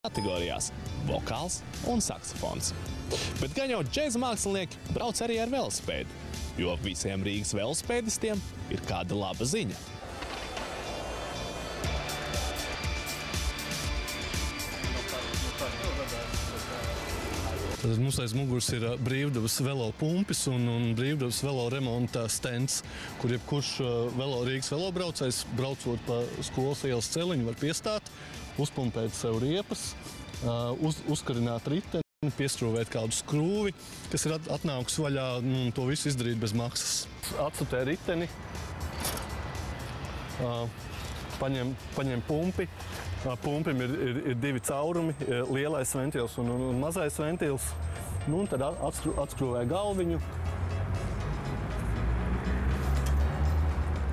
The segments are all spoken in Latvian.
kategorijās – vokāls un saksofons. Bet gan jau džēza mākslinieki brauc arī ar velosipēdu, jo visiem Rīgas velosipēdistiem ir kāda laba ziņa. Tad mums aiz muguras ir brīvdabas velo pumpis un brīvdabas velo remonta stends, kur jebkurš Rīgas velobraucējs, braucot pa skolas ielas celiņu, var piestāt, uzpumpēt sev riepas, uzkarināt riteni, piestrūvēt kādu skrūvi, kas ir atnākusi vaļā, un to visu izdarīt bez maksas. Atstutē riteni, paņem pumpi. Pumpim ir divi caurumi, lielais ventils un mazais ventils. Nu, un tad atskrūvē galviņu,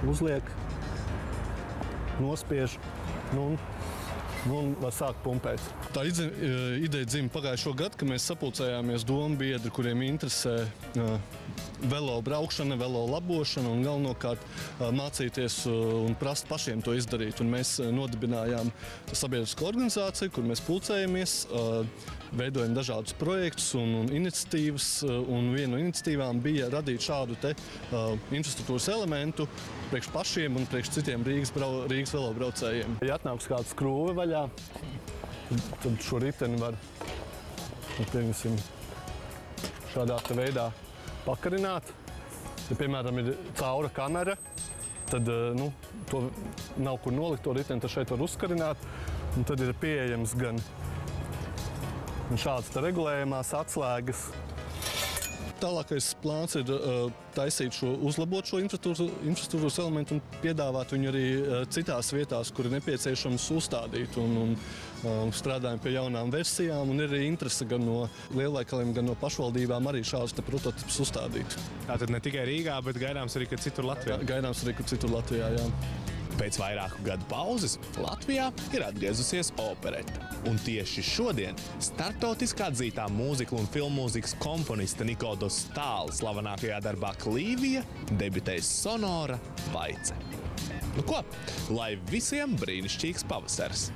uzliek, nospiež, un var sākt pumpēt. Tā ideja dzima pagājušo gadu, kad mēs sapulcējāmies domu biedri, kuriem interesē velo braukšana, velo labošana un galvenokārt mācīties un prast pašiem to izdarīt. Un mēs nodibinājām sabiedrisko organizāciju, kur mēs pulcējamies, veidojam dažādus projektus un iniciatīvas. Un viena no iniciatīvām bija radīt šādu te infrastruktūras elementu priekš pašiem un priekš citiem Rīgas velobraucējiem. Ja atnāks kāda skrūve vaļā, tad šo riteni var, pieņemsim, šādā veidā pakarināt. Ja, piemēram, ir caura kamera, tad to nav kur nolikt to riteni, tad šeit var uzkarināt. Un tad ir pieejams gan šādas regulējumās atslēgas. Tālākais plāns ir uzlabot šo infrastruktūras elementu un piedāvāt viņu arī citās vietās, kur ir nepieciešams uzstādīt. Strādājam pie jaunām versijām un ir arī interese gan no lielveikaliem, gan no pašvaldībām arī šādus prototipus uzstādīt. Tātad ne tikai Rīgā, bet gaidāms arī, ka citur Latvijā? Gaidāms arī, ka citur Latvijā, jā. Pēc vairāku gadu pauzes Latvijā ir atgriezusies operete. Un tieši šodien starptautiski atzītā mūzikla un filmmūzikas komponiste Niko Dostāla slavenākajā darbā Klīvija debitēs sonora Vaice. Nu ko, lai visiem brīnišķīgs pavasars!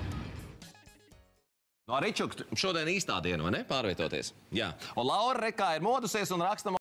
No Ričuk, šodien īstā diena, vai ne? Pārvietoties. Jā. Un Laura rekā ir modusies un raksta